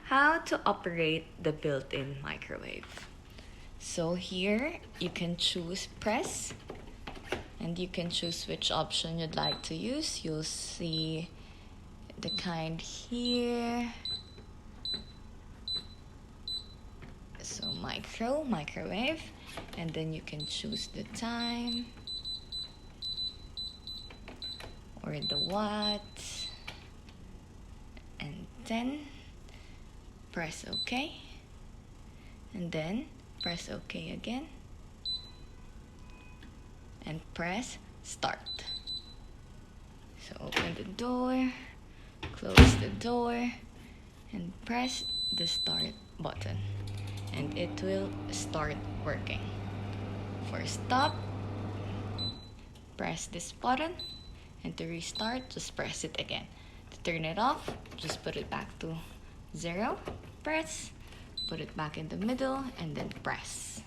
How to operate the built-in microwave. So here you can choose press, and you can choose which option you'd like to use. You'll see the kind here. So microwave, and then you can choose the time or the watts, and then press OK, and then press OK again, and press start. So open the door, close the door, and press the start button, and it will start working. For stop, press this button, and to restart, just press it again. To turn it off, just put it back to 0, press, put it back in the middle, and then press.